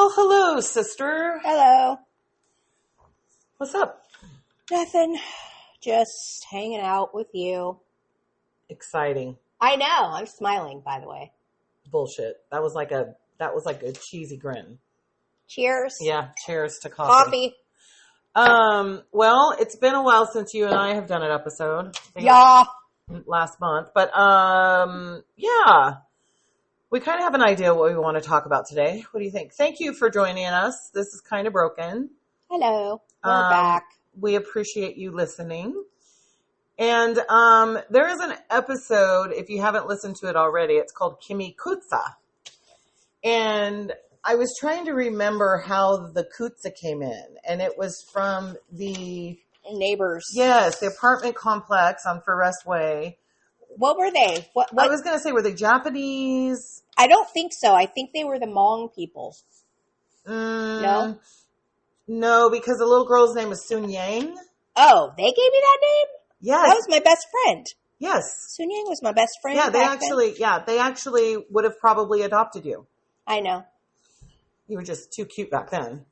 Well, hello, sister. Hello. What's up? Nothing. Just hanging out with you. Exciting. I know. I'm smiling, by the way. Bullshit. That was like a cheesy grin. Cheers. Yeah. Cheers to coffee. Well, it's been a while since you and I have done an episode. Yeah. Last month, but yeah. We kind of have an idea what we want to talk about today. What do you think? Thank you for joining us. This is Kind of Broken. Hello. We're back. We appreciate you listening. And there is an episode, if you haven't listened to it already, it's called Kimi Kutsa. And I was trying to remember how the Kutsa came in. And it was from the Neighbors. Yes, the apartment complex on Forest Way. What were they? What? I was going to say, were they Japanese? I don't think so. I think they were the Hmong people. No? No, because the little girl's name was Sun Yang. Oh, they gave me that name? Yes. That was my best friend. Yes. Sun Yang was my best friend. Yeah, they actually would have probably adopted you. I know. You were just too cute back then.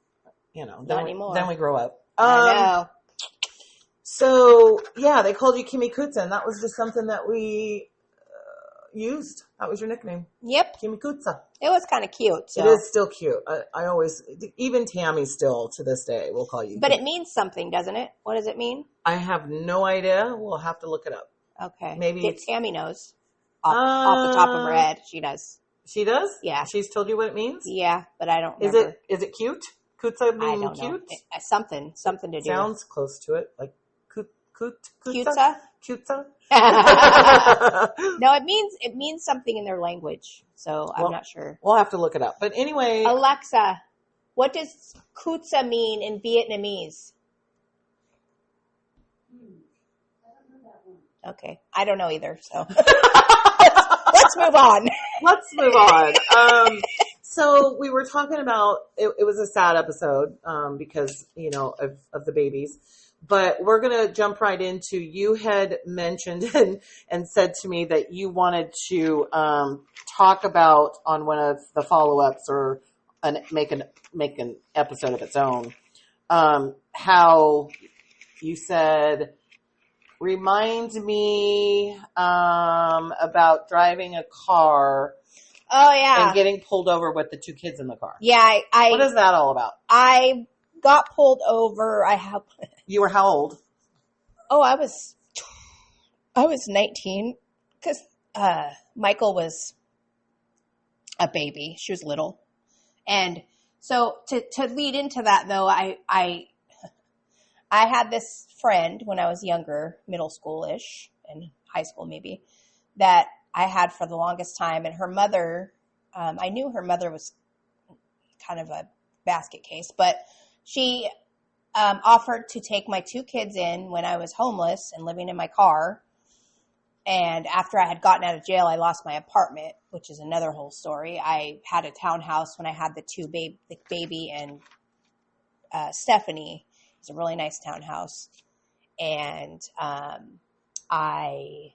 Not anymore. Then we grow up. I know. So, yeah, they called you Kimi Kutsa, and that was just something that we used. That was your nickname. Yep. Kimi Kutsa. It was kind of cute. So. It is still cute. I always, even Tammy still, to this day, will call you. But it means something, doesn't it? What does it mean? I have no idea. We'll have to look it up. Okay. Maybe Tammy knows. Off the top of her head, she does. She does? Yeah. She's told you what it means? Yeah, but I don't remember. Is it cute? Kutsa meaning I don't cute? know. Something to do. Sounds close to it, like Kutsa? Kutsa? No, it means something in their language. So I'm not sure. We'll have to look it up. But anyway, Alexa, what does Kutsa mean in Vietnamese? Okay, I don't know either. So let's move on. Let's move on. So we were talking about it was a sad episode because of the babies. But we're going to jump right into, you had mentioned and said to me that you wanted to talk about on one of the follow-ups or make an episode of its own, how you said, remind me about driving a car. Oh, yeah. And getting pulled over with the two kids in the car. Yeah. What is that all about? I got pulled over. You were how old? Oh, I was 19 because Michael was a baby. She was little. And so to lead into that, though, I had this friend when I was younger, middle school-ish and high school maybe, that I had for the longest time. And her mother, I knew her mother was kind of a basket case, but she offered to take my two kids in when I was homeless and living in my car. And after I had gotten out of jail, I lost my apartment, which is another whole story. I had a townhouse when I had the baby and Stephanie. It's a really nice townhouse. And I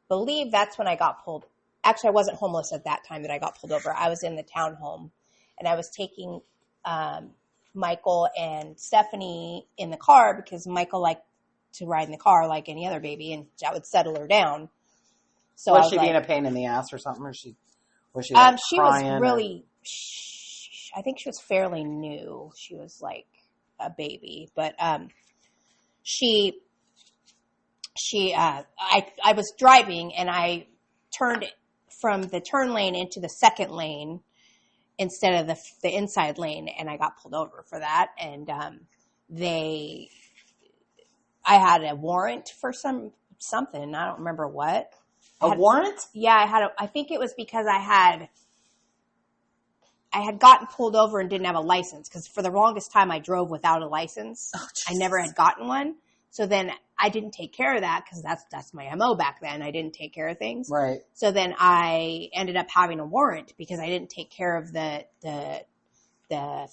believe that's when I got pulled. Actually, I wasn't homeless at that time that I got pulled over. I was in the townhome, and I was taking Michael and Stephanie in the car because Michael liked to ride in the car like any other baby, and that would settle her down. So was she being a pain in the ass or something, or was she she was really. I think she was fairly new. She was like a baby, but I was driving and I turned from the turn lane into the second lane instead of the inside lane, and I got pulled over for that. And I had a warrant for something. I don't remember what. Warrant? Yeah, I think it was because I had gotten pulled over and didn't have a license, because for the longest time I drove without a license. Oh, I never had gotten one. So then I didn't take care of that because that's my MO back then. I didn't take care of things. Right. So then I ended up having a warrant because I didn't take care of the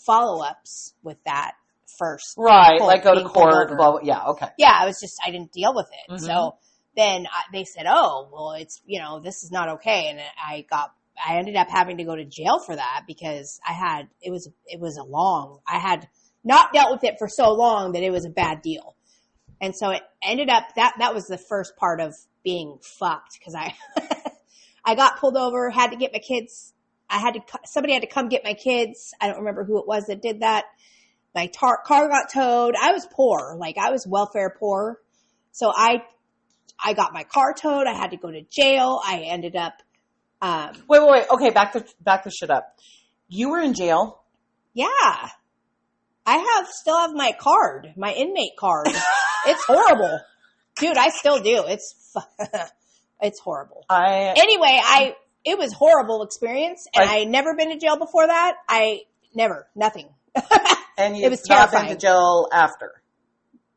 follow-ups with that first. Right. Like go to court. Blah, blah, yeah. Okay. Yeah. I didn't deal with it. Mm-hmm. So then they said, oh, well, it's, this is not okay. And I I ended up having to go to jail for that because I had not dealt with it for so long that it was a bad deal. And so it ended up that was the first part of being fucked because I got pulled over, had to get my kids. Somebody had to come get my kids. I don't remember who it was that did that. My car got towed. I was poor. Like I was welfare poor. So I got my car towed. I had to go to jail. I ended up, Wait. Okay. Back the shit up. You were in jail. Yeah. I still have my card, my inmate card. It's horrible. Dude, I still do. It's horrible. Anyway, it was horrible experience and I had never been to jail before that. Nothing. And it was terrifying. Been to jail after?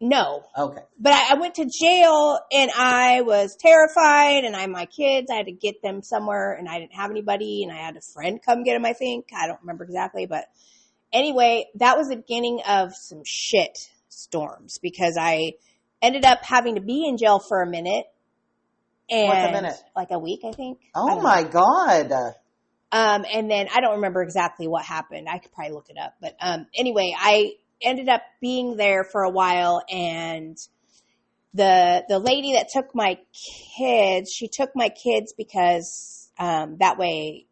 No. Okay. But I went to jail and I was terrified and my kids, I had to get them somewhere and I didn't have anybody and I had a friend come get them, I think. I don't remember exactly, but anyway, that was the beginning of some shit storms because I ended up having to be in jail for a minute. And what's a minute? Like a week, I think. Oh my God. And then I don't remember exactly what happened. I could probably look it up. But anyway, I ended up being there for a while and the lady that took my kids, she took my kids because that way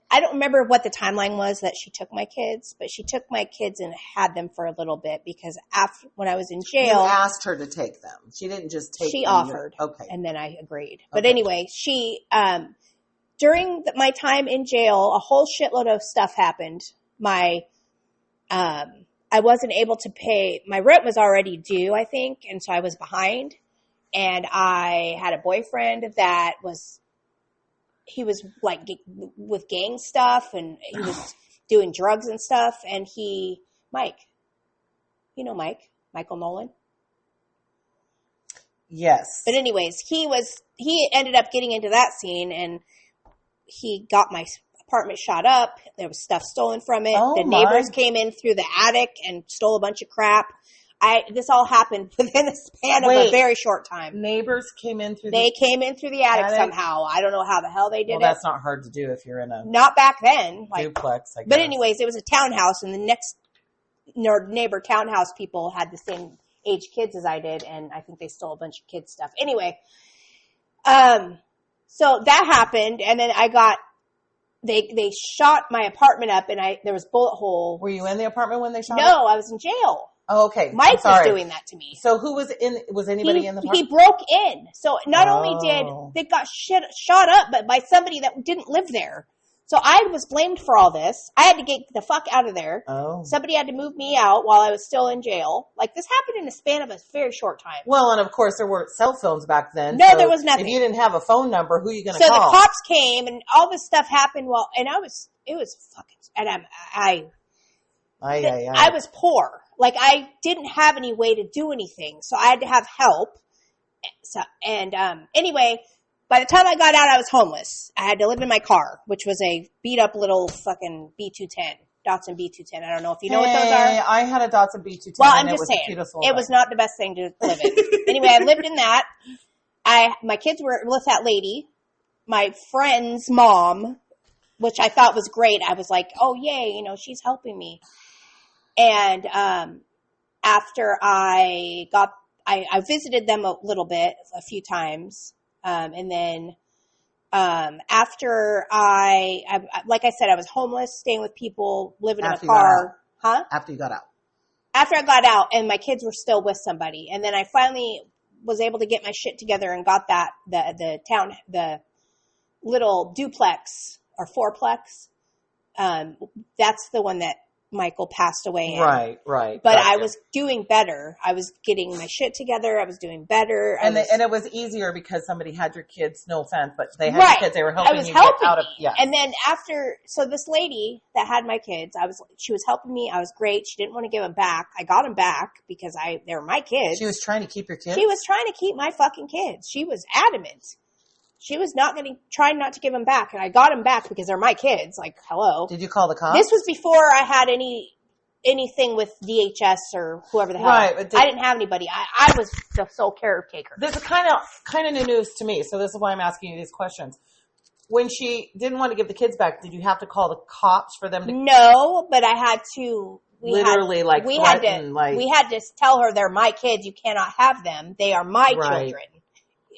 I don't remember what the timeline was that she took my kids, but she took my kids and had them for a little bit because when I was in jail. You asked her to take them. She didn't just take them. She offered. Okay. And then I agreed. But anyway, during my time in jail, a whole shitload of stuff happened. I wasn't able to pay. My rent was already due, I think. And so I was behind. And I had a boyfriend that he was like with gang stuff and he was doing drugs and stuff. And Mike, Michael Nolan. Yes. But anyways, he ended up getting into that scene and he got my apartment shot up. There was stuff stolen from it. Oh, the neighbors came in through the attic and stole a bunch of crap. This all happened within a span of a very short time. Neighbors came in through came in through the attic somehow. I don't know how the hell they did it. Well, that's not hard to do if you're in a not back then. duplex, I guess. But anyways, it was a townhouse and the next neighbor townhouse people had the same age kids as I did and I think they stole a bunch of kids stuff. Anyway, so that happened and then they shot my apartment up and there was bullet hole. Were you in the apartment when they shot it? No, I was in jail. Oh, okay. Mike was doing that to me. So who was anybody in the apartment? He broke in. So not only did they got shot up, but by somebody that didn't live there. So I was blamed for all this. I had to get the fuck out of there. Oh. Somebody had to move me out while I was still in jail. Like this happened in the span of a very short time. Well, and of course there weren't cell phones back then. No, there was nothing. If you didn't have a phone number, who are you going to call? So the cops came and all this stuff happened and it was fucking, and I was poor. Like I didn't have any way to do anything. So I had to have help. So, anyway, by the time I got out, I was homeless. I had to live in my car, which was a beat up little fucking B210, Datsun B210. I don't know if you know what those are. I had a Datsun B210. Well, I'm just saying, it was not the best thing to live in. Anyway, I lived in that. My kids were with that lady, my friend's mom, which I thought was great. I was like, oh yay, she's helping me. And, after I visited them a little bit, a few times. And then, after like I said, I was homeless, staying with people, living in a car. Huh? After you got out. After I got out and my kids were still with somebody. And then I finally was able to get my shit together and got the little duplex or fourplex. That's the one that Michael passed away in. Right. But gotcha. I was doing better. I was getting my shit together. I was doing better. And it was easier because somebody had your kids, no offense, but they had your kids. They were helping you get out of, yeah. And then so this lady that had my kids, she was helping me. I was great. She didn't want to give them back. I got them back because they were my kids. She was trying to keep your kids? She was trying to keep my fucking kids. She was adamant. She was trying not to give them back. And I got them back because they're my kids. Like, hello. Did you call the cops? This was before I had any anything with DHS or whoever the hell. Right. I didn't have anybody. I was the sole caretaker. This is kind of new news to me, so this is why I'm asking you these questions. When she didn't want to give the kids back, did you have to call the cops for them to? No, but I had to. We had to tell her they're my kids. You cannot have them. They are my children,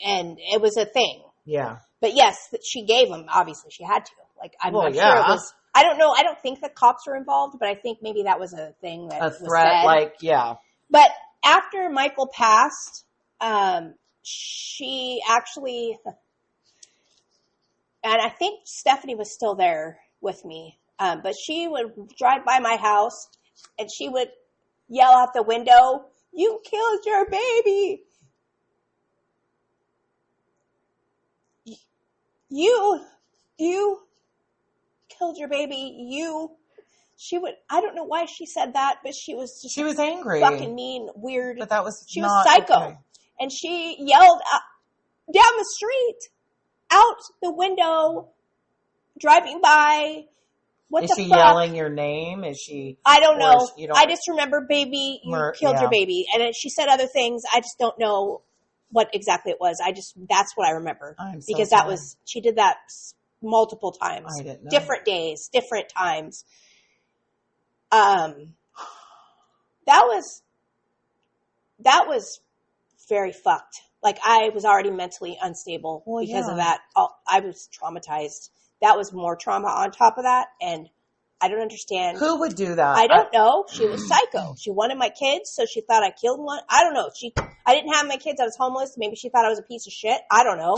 and it was a thing. Yeah. But yes, she gave them. Obviously, she had to. Like I'm sure it was. I don't know. I don't think the cops were involved, but I think maybe that was a thing that was threat. Said. But after Michael passed, she actually. And I think Stephanie was still there with me. But she would drive by my house and she would yell out the window, "You killed your baby. You killed your baby. She would, I don't know why she said that, but she was angry. Fucking mean, weird. But that was she was psycho. Okay. And she yelled down the street. Out the window, driving by. Is she yelling your name? Is she? I don't know. I just remember, "Baby, you killed your baby," and then she said other things. I just don't know what exactly it was. That's what I remember because that was she did that multiple times. I didn't know. Different days, different times. That was very fucked. Like, I was already mentally unstable because of that. I was traumatized. That was more trauma on top of that, and I don't understand. Who would do that? I don't know. She was psycho. She wanted my kids, so she thought I killed one. I don't know. I didn't have my kids. I was homeless. Maybe she thought I was a piece of shit. I don't know.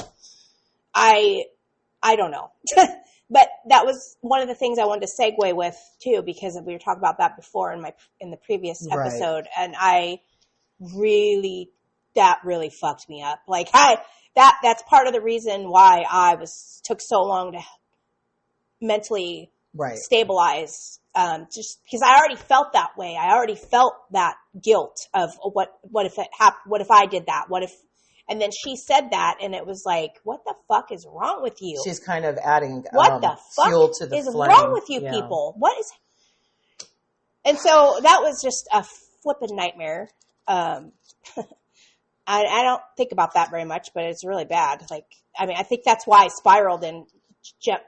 I don't know. But that was one of the things I wanted to segue with, too, because we were talking about that before in the previous episode, and that really fucked me up. Like that's part of the reason why I took so long to mentally stabilize. Just because I already felt that way. I already felt that guilt of what if it happened? What if I did that? And then she said that, and it was like, what the fuck is wrong with you? She's kind of adding what the fuck fuel to the is flame. Wrong with you people? What is? And so that was just a flippin' nightmare. I don't think about that very much, but it's really bad. Like, I mean, I think that's why I spiraled, and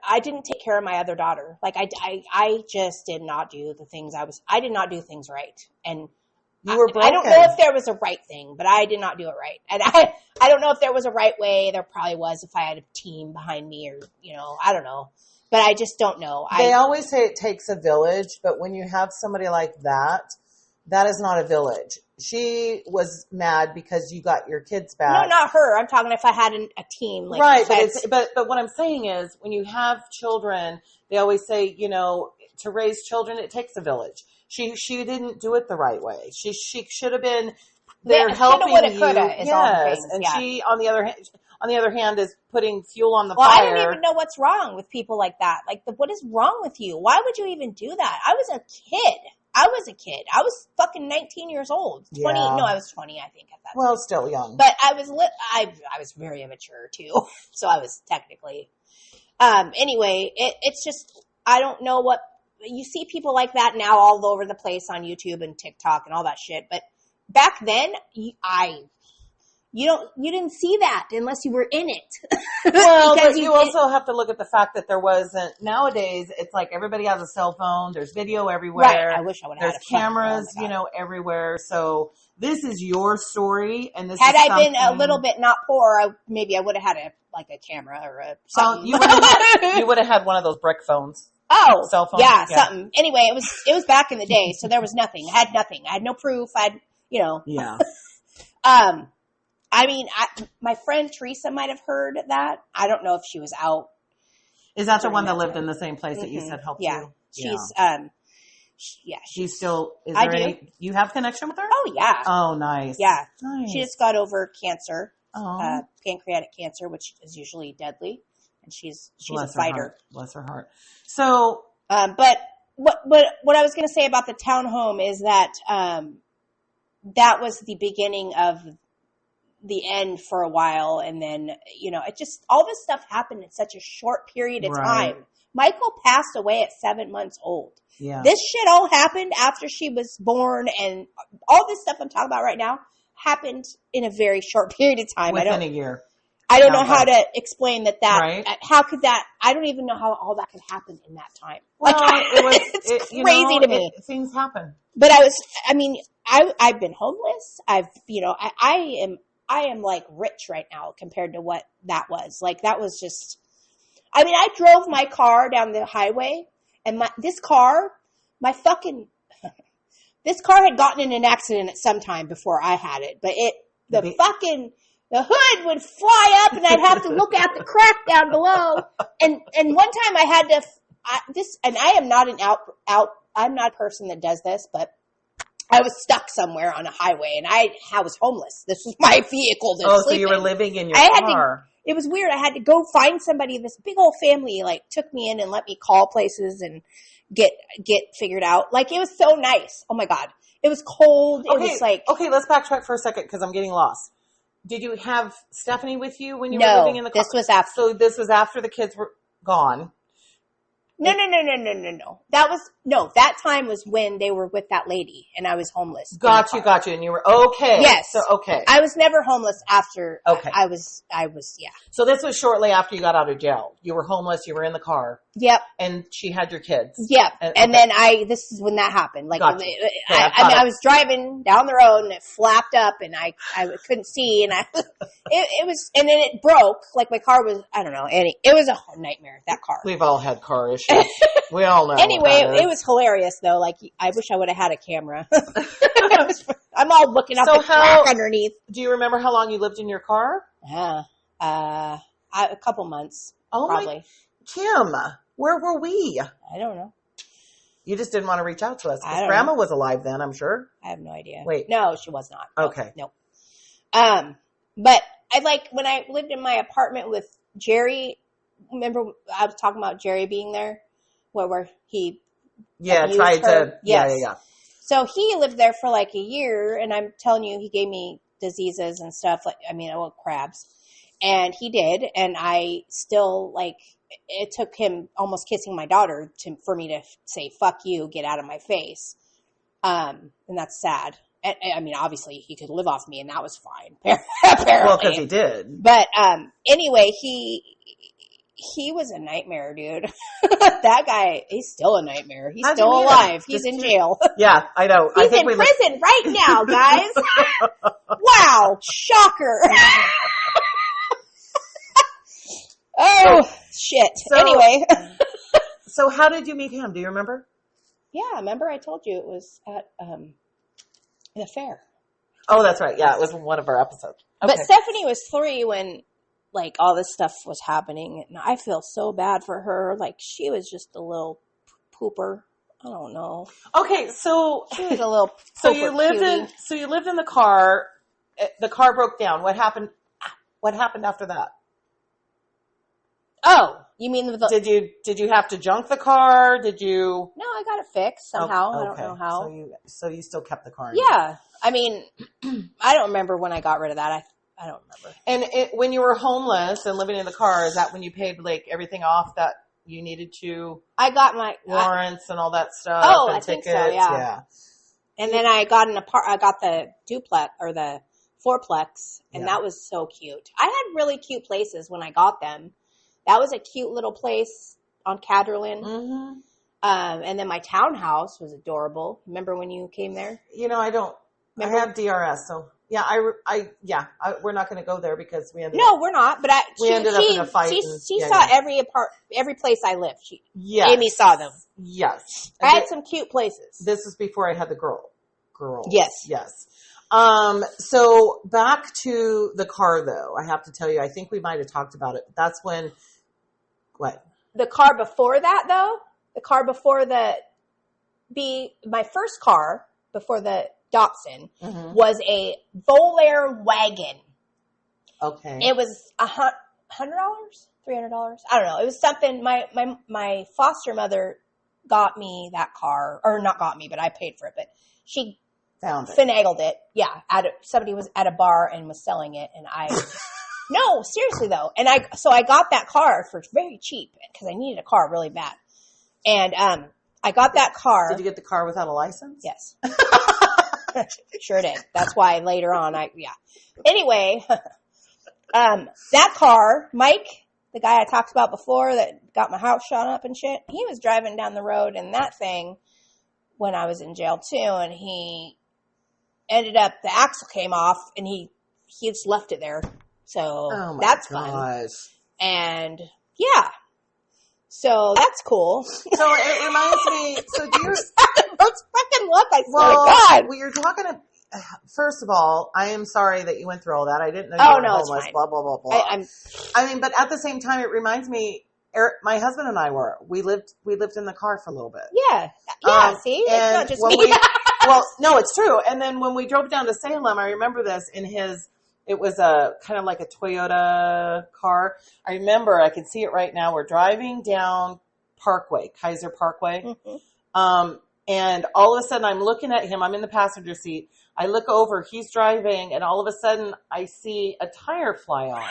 I didn't take care of my other daughter. Like, I just did not do the things I did not do things right. And you were broken. I don't know if there was a right thing, but I did not do it right. And I don't know if there was a right way. There probably was if I had a team behind me or, I don't know. But I just don't know. They always say it takes a village, but when you have somebody like that, that is not a village. She was mad because you got your kids back. No, not her. I'm talking if I had a team. Like, right, but what I'm saying is when you have children, they always say, to raise children, it takes a village. She didn't do it the right way. She should have been there helping you. Yes, and she on the other hand is putting fuel on the fire. I don't even know what's wrong with people like that. Like, what is wrong with you? Why would you even do that? I was a kid. I was fucking 19 years old. 20. Yeah. No, I was 20, I think, at that time. Well, still young. But I was very immature, too. So I was technically. Anyway, it's just, I don't know what, you see people like that now all over the place on YouTube and TikTok and all that shit. But back then, you didn't see that unless you were in it. Well, but you also have to look at the fact that there wasn't, nowadays, it's like everybody has a cell phone. There's video everywhere. Right. I wish I would have had There's cameras, everywhere. So this is your story. And this had I been a little bit not poor, maybe I would have had a camera or something. You would have had one of those brick phones. Oh, cell phone. Yeah, something. Anyway, it was back in the day. So there was nothing. I had nothing. I had no proof. Yeah. I mean, my friend Teresa might have heard that. I don't know if she was out. Is that the one that lived in the same place that you said helped you? She's still, you have connection with her? Oh, yeah. Oh, nice. Yeah. Nice. She just got over cancer, oh. Pancreatic cancer, which is usually deadly. And she's a fighter. Bless her heart. So, but what I was going to say about the townhome is that, that was the beginning of the end for a while. And then, it just, all this stuff happened in such a short period of time Michael passed away at 7 months old. Yeah. This shit all happened after she was born, and all this stuff I'm talking about right now happened in a very short period of time. Within a year. I don't know how to explain that. Right. How could that? I don't even know how all that could happen in that time. Well, it's crazy to me. Things happen. But I've been homeless. I am like rich right now compared to what that was. Like that was just. I drove my car down the highway, and this car had gotten in an accident at some time before I had it. But the hood would fly up, and I'd have to look at the crack down below. And one time I had to I am not I'm not a person that does this, but I was stuck somewhere on a highway, and I was homeless. This was my vehicle. So you were living in your car. It was weird. I had to go find somebody. This big old family took me in and let me call places and get figured out. Like, it was so nice. Oh my God. It was cold. Okay. It was like, okay, let's backtrack for a second because I'm getting lost. Did you have Stephanie with you when you were living in the car? This was after. So this was after the kids were gone. No. That time was when they were with that lady and I was homeless. Got you. And you were okay. Yes. So, okay. I was never homeless after. Okay. I was, yeah. So this was shortly after you got out of jail. You were homeless. You were in the car. Yep. And she had your kids. Yep. And then this is when that happened. Like, gotcha. I was driving down the road and it flapped up and I couldn't see and it was, and then it broke. Like my car was, I don't know, it was a nightmare, that car. We've all had car issues. We all know. Anyway, it was hilarious though. Like, I wish I would have had a camera. I'm all looking up the crack underneath. Do you remember how long you lived in your car? A couple months. Oh, probably. Kim, where were we? I don't know. You just didn't want to reach out to us because Grandma was alive then, I'm sure. I have no idea. Wait. No, she was not. Okay. No. But when I lived in my apartment with Jerry, remember I was talking about Jerry being there? Where he tried to. Yes. Yeah. So he lived there for like a year, and I'm telling you, he gave me diseases and stuff. Crabs. And he did, and I still, it took him almost kissing my daughter for me to say, fuck you, get out of my face. And that's sad. And, obviously, he could live off me, and that was fine, apparently. Well, because he did. But anyway, he was a nightmare, dude. That guy, he's still a nightmare. He's still alive. He's in jail. Yeah, I know. He's in prison right now, guys. Wow, shocker. Oh, shit. Anyway. So how did you meet him? Do you remember? Yeah, remember I told you it was at the fair. Oh, that's right. Yeah, it was one of our episodes. Okay. But Stephanie was 3 when, all this stuff was happening. And I feel so bad for her. She was just a little pooper. I don't know. Okay, so she was a little pooper. So you lived in the car. The car broke down. What happened? What happened after that? Oh, you mean did you have to junk the car? Did you? No, I got it fixed somehow. Okay. I don't know how. So you still kept the car. Yeah. I don't remember when I got rid of that. I don't remember. And when you were homeless and living in the car, is that when you paid everything off that you needed to? I got my warrants and all that stuff. Oh, and I think tickets. so. Yeah. And then I got I got the duplex or the fourplex, and that was so cute. I had really cute places when I got them. That was a cute little place on Cadderlin. Mm-hmm. And then my townhouse was adorable. Remember when you came there? I don't. Remember? I have DRS, so yeah. We're not going to go there because we ended. No, we're not. But we ended up in a fight. She saw every place I lived. Amy saw them. Yes, I had some cute places. This was before I had the girl. Yes. So back to the car, though. I have to tell you, I think we might have talked about it. That's when. What? The car before that, though? The car before my first car, before the Datsun, was a Volair wagon. Okay. It was $100? $300? I don't know. It was something, my foster mother got me that car, or not got me, but I paid for it, but she finagled it. Yeah. Somebody was at a bar and was selling it, and I No, seriously though. And so I got that car for very cheap because I needed a car really bad. And, I got that car. Did you get the car without a license? Yes. Sure did. That's why later on Anyway, that car, Mike, the guy I talked about before that got my house shot up and shit, he was driving down the road in that thing when I was in jail too, and he ended up, the axle came off, and he just left it there. So that's fun. And yeah. So that's cool. So it reminds me, so do you... Let's fucking look, I swear to God. Well, you're talking to... First of all, I am sorry that you went through all that. I didn't know you were homeless, blah, blah, blah, blah. I mean, but at the same time, it reminds me, my husband and I we lived in the car for a little bit. Yeah. Yeah, see? It's not just me. Well, no, it's true. And then when we drove down to Salem, I remember this it was a kind of like a Toyota car. I remember, I can see it right now. We're driving down Kaiser Parkway. Mm-hmm. And all of a sudden I'm looking at him. I'm in the passenger seat. I look over, he's driving, and all of a sudden I see a tire fly off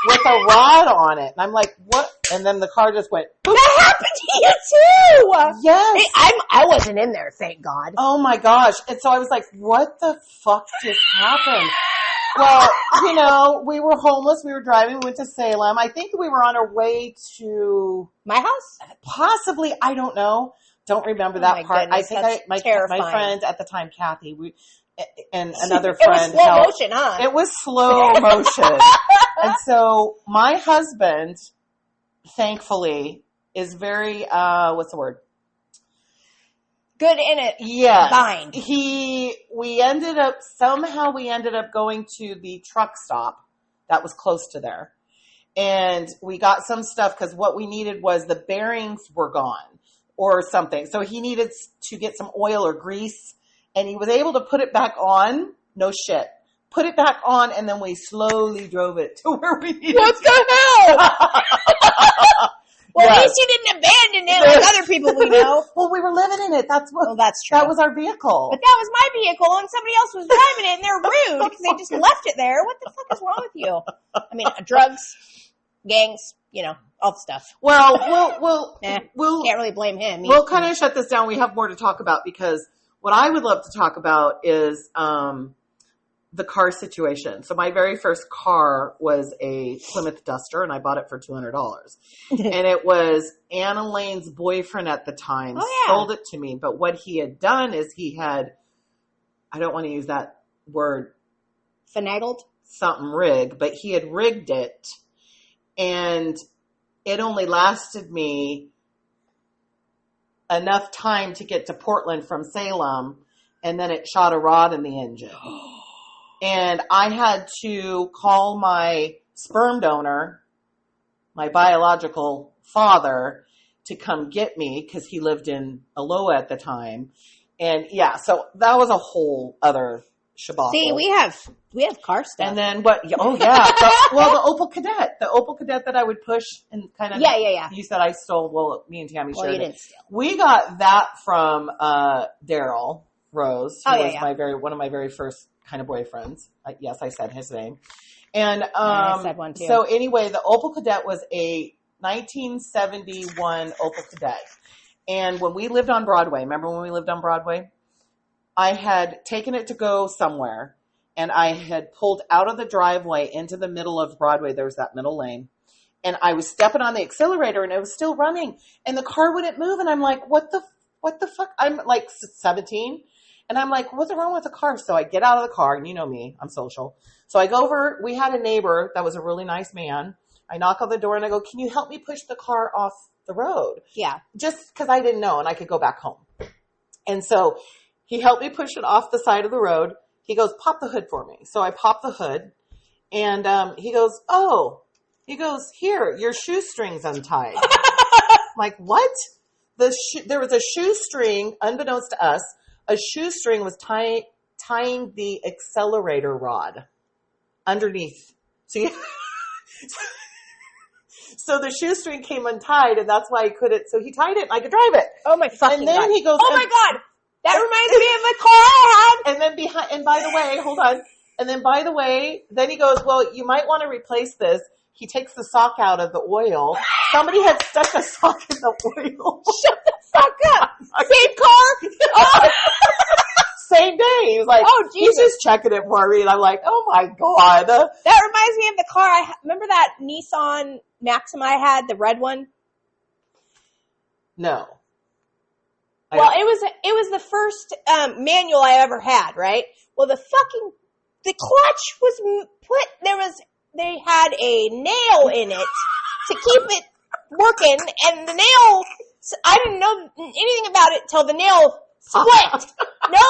with a rod on it. And I'm like, what? And then the car just went, boop. That happened to you too! Yes. Hey, I wasn't in there, thank God. Oh my gosh. And so I was like, what the fuck just happened? Well, we were homeless. We were driving. We went to Salem. I think we were on our way to... My house? Possibly. I don't know. Don't remember that part. Goodness, I think my friend at the time, Kathy, and another It friend. was slow motion, huh? It was slow motion. And so my husband, thankfully, is very, what's the word? Good in it. Yes. Bind. We ended up going to the truck stop that was close to there. And we got some stuff because what we needed was the bearings were gone or something. So he needed to get some oil or grease, and he was able to put it back on. No shit. Put it back on, and then we slowly drove it to where we needed What the hell? Well, yes. At least you didn't abandon it like other people we know. Well, we were living in it. That's true. That was our vehicle. But that was my vehicle, and somebody else was driving it, and they're rude because they just left it there. What the fuck is wrong with you? I mean, drugs, gangs, all the stuff. Well, we'll can't really blame him. We'll kind of shut this down. We have more to talk about because what I would love to talk about is the car situation. So my very first car was a Plymouth Duster, and I bought it for $200. And it was Anna Lane's boyfriend at the time sold it to me. But what he had done is I don't want to use that word. Finagled? Something rigged, but he had rigged it, and it only lasted me enough time to get to Portland from Salem, and then it shot a rod in the engine. And I had to call my sperm donor, my biological father, to come get me because he lived in Aloha at the time. And yeah, so that was a whole other shabacle. See, we have car stuff. And then what? Oh yeah. The Opel Kadett that I would push and kind of. Yeah. You said I stole. Well, me and Tammy shared you didn't steal. We got that from Daryl Rose, who was one of my very first kind of boyfriends. Yes, I said his name. And I said one too. So anyway, the Opel Kadett was a 1971 Opel Kadett. And when we lived on Broadway, remember when we lived on Broadway? I had taken it to go somewhere, and I had pulled out of the driveway into the middle of Broadway. There was that middle lane. And I was stepping on the accelerator, and it was still running. And the car wouldn't move, and I'm like, what the fuck? I'm like 17. And I'm like, what's wrong with the car? So I get out of the car, and you know me, I'm social. So I go over, we had a neighbor that was a really nice man. I knock on the door, and I go, can you help me push the car off the road? Yeah. Just because I didn't know, and I could go back home. And so he helped me push it off the side of the road. He goes, pop the hood for me. So I pop the hood, and he goes, here, your shoestring's untied. I'm like, what? There was a shoestring, unbeknownst to us, a shoestring was tying the accelerator rod underneath. See? So the shoestring came untied, and that's why he couldn't. So he tied it, and I could drive it. Oh my fucking God! And then he goes, "Oh my God, that reminds me of the car I had." And then and by the way, hold on. And then, by the way, then he goes, well, you might want to replace this. He takes the sock out of the oil. Somebody had stuck a sock in the oil. Shut the fuck up. Same car? Oh. Same day. He was like, oh, Jesus. He's just checking it for me. And I'm like, oh my God. That reminds me of the car. Remember that Nissan Maxima I had, the red one? No. Well, it was the first manual I ever had, right? Well, the clutch was they had a nail in it to keep it working, and the nail, I didn't know anything about it till the nail split. No,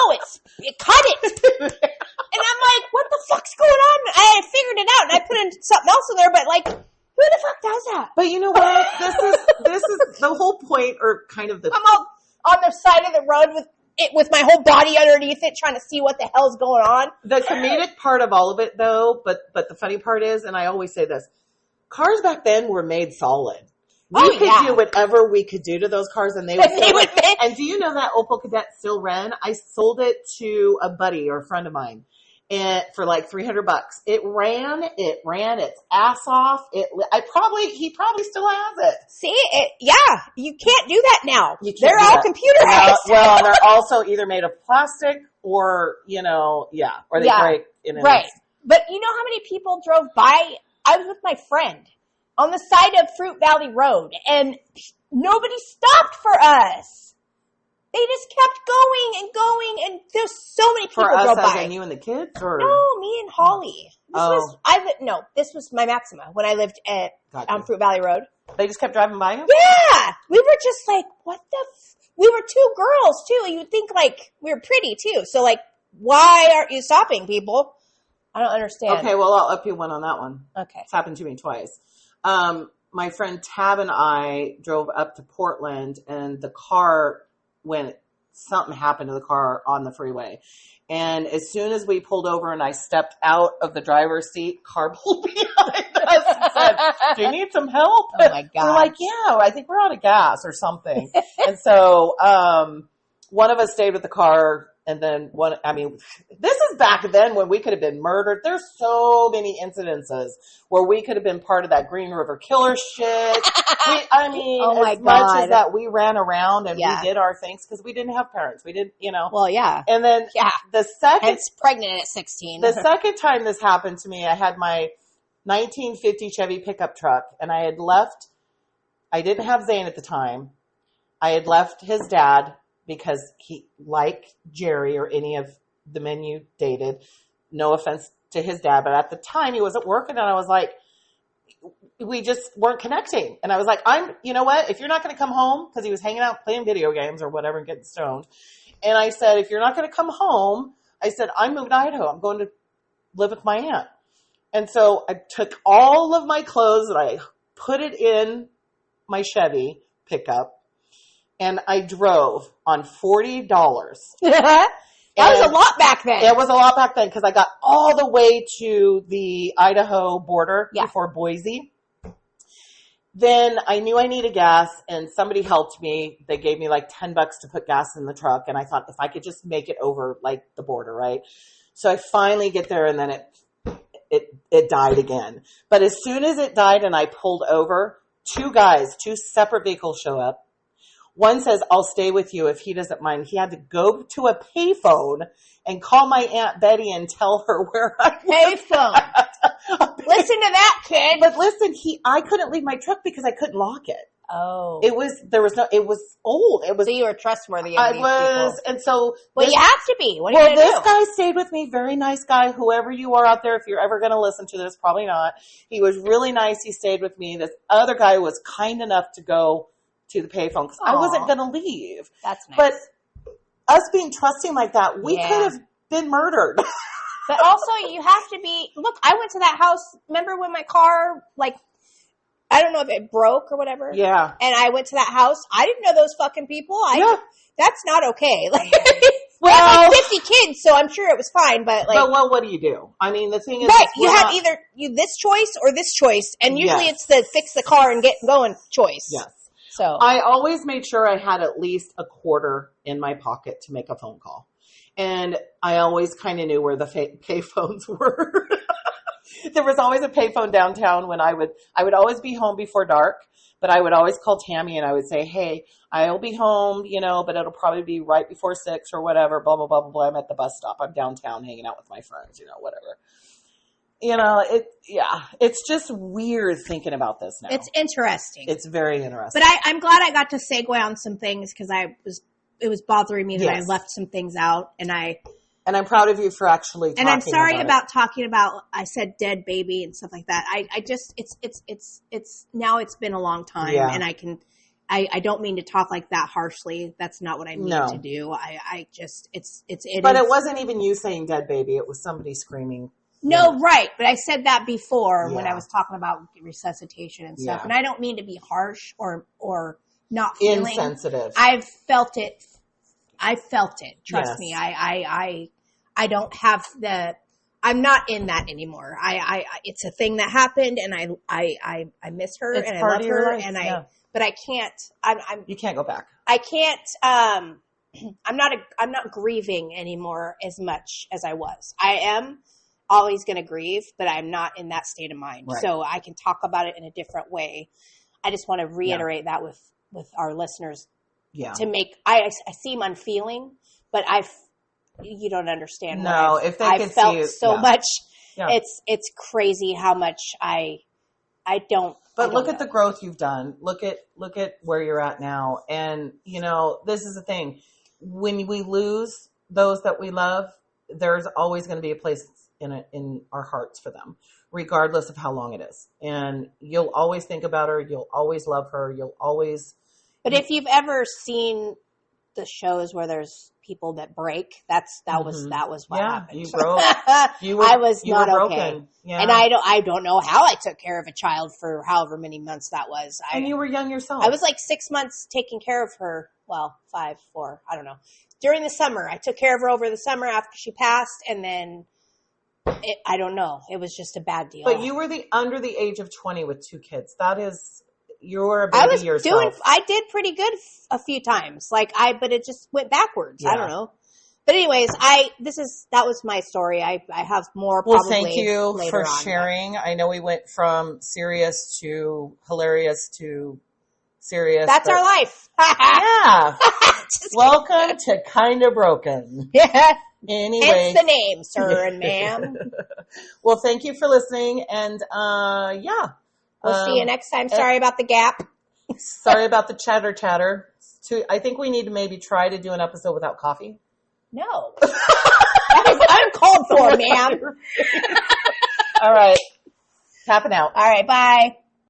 it cut it. And I'm like, what the fuck's going on? I had figured it out, and I put in something else in there, but like, who the fuck does that? But you know what? This is the whole point, or kind of the... I'm out on the side of the road with my whole body underneath it, trying to see what the hell's going on. The comedic part of all of it, though, but the funny part is, and I always say this, cars back then were made solid. We could do whatever we could do to those cars, and they would still run. And do you know that Opel Kadett still ran? I sold it to a buddy or a friend of mine, and for like $300. It ran its ass off. He probably still has it. See, you can't do that now. They're all computerized. Well, and they're also either made of plastic or, or they break. Right. But you know how many people drove by? I was with my friend on the side of Fruit Valley Road, and nobody stopped for us. They just kept going and going, and there's so many people drove by. For us, as in you and the kids, or no, me and Holly. This was my Maxima when I lived at Fruit Valley Road. They just kept driving by you? Yeah, we were just like, what the? We were two girls too. You'd think like we were pretty too. So like, why aren't you stopping, people? I don't understand. Okay, well I'll up you one on that one. Okay, it's happened to me twice. My friend Tab and I drove up to Portland, and the car something happened to the car on the freeway. And as soon as we pulled over and I stepped out of the driver's seat, car pulled behind us and said, do you need some help? Oh my God. We're like, yeah, I think we're out of gas or something. And so, one of us stayed with the car. And then this is back then when we could have been murdered. There's so many incidences where we could have been part of that Green River Killer shit. Much as that we ran around and we did our things because we didn't have parents. We didn't, Well, yeah. And then the second... It's pregnant at 16. The second time this happened to me, I had my 1950 Chevy pickup truck, and I didn't have Zane at the time. I had left his dad because he, like Jerry or any of the men you dated, no offense to his dad, but at the time he wasn't working, and I was like, we just weren't connecting. And I was like, you know what? If you're not going to come home, because he was hanging out playing video games or whatever and getting stoned. And I said, if you're not going to come home, I said, I'm moving to Idaho. I'm going to live with my aunt. And so I took all of my clothes and I put it in my Chevy pickup, and I drove on $40. That was a lot back then. It was a lot back then because I got all the way to the Idaho border before Boise. Then I knew I needed gas, and somebody helped me. They gave me like $10 to put gas in the truck, and I thought if I could just make it over like the border, right? So I finally get there, and then it died again. But as soon as it died and I pulled over, two separate vehicles show up. One says, I'll stay with you if he doesn't mind. He had to go to a payphone and call my Aunt Betty and tell her where I was. Payphone. Listen to that, kid. But listen, I couldn't leave my truck because I couldn't lock it. Oh. It was old. So you were trustworthy. I was, people. And so. Well, you have to be. What are you going to do? This guy stayed with me. Very nice guy. Whoever you are out there, if you're ever going to listen to this, probably not. He was really nice. He stayed with me. This other guy was kind enough to go to the payphone because I wasn't going to leave. That's nice. But us being trusting like that, we could have been murdered. But also, you have to be. Look, I went to that house. Remember when my car, I don't know if it broke or whatever. Yeah. And I went to that house. I didn't know those fucking people. That's not okay. Well, I had 50 kids, so I'm sure it was fine. But what do you do? I mean, the thing is, right? You have either this choice or this choice, and usually it's the fix the car and get going choice. Yes. So I always made sure I had at least a quarter in my pocket to make a phone call. And I always kind of knew where the payphones were. There was always a payphone downtown when I would always be home before dark, but I would always call Tammy and I would say, hey, I'll be home, but it'll probably be right before 6 or whatever, blah, blah, blah, blah, blah. I'm at the bus stop. I'm downtown hanging out with my friends, whatever. It's just weird thinking about this now. It's interesting. It's very interesting. But I'm glad I got to segue on some things because it was bothering me that I left some things out and I'm proud of you for actually talking about it. And I'm sorry about talking about, I said dead baby and stuff like that. I just, it's now it's been a long time and I don't mean to talk like that harshly. That's not what I mean to do. But it wasn't even you saying dead baby. It was somebody screaming. No, right. But I said that before when I was talking about resuscitation and stuff. And I don't mean to be harsh or not feeling insensitive. I felt it. Trust me. I don't have I'm not in that anymore. It's a thing that happened and I miss her and I love her life, and but I can't, you can't go back. I can't, I'm not grieving anymore as much as I was. I am always going to grieve, but I'm not in that state of mind. Right. So I can talk about it in a different way. I just want to reiterate that with our listeners. Yeah. To make, I seem unfeeling, but you don't understand. No, if they could felt see it, so much. Yeah. It's crazy how much I don't. But look at the growth you've done. Look at where you're at now. And this is the thing. When we lose those that we love, there's always going to be a place in our hearts for them, regardless of how long it is. And you'll always think about her. You'll always love her. You'll always. But if you've ever seen the shows where there's people that break, that was what happened. You broke. I was not okay. Yeah. And I don't know how I took care of a child for however many months that was. And you were young yourself. I was like 6 months taking care of her. Well, 5, 4, I don't know. During the summer, I took care of her over the summer after she passed, and then I don't know. It was just a bad deal. But you were under the age of 20 with 2 kids. That is. You're a baby yourself. I did pretty good a few times. But it just went backwards. Yeah. I don't know. But anyways, that was my story. I have more probably. Well, thank you for sharing. I know we went from serious to hilarious to serious. That's our life. Yeah. Welcome to Kinda Broken. Yeah. Anyway. Hence the name, sir and ma'am. Well, thank you for listening. And, We'll see you next time. Sorry about the gap. Sorry about the chatter. I think we need to maybe try to do an episode without coffee. No. That is uncalled for, ma'am. All right. Tapping out. All right. Bye.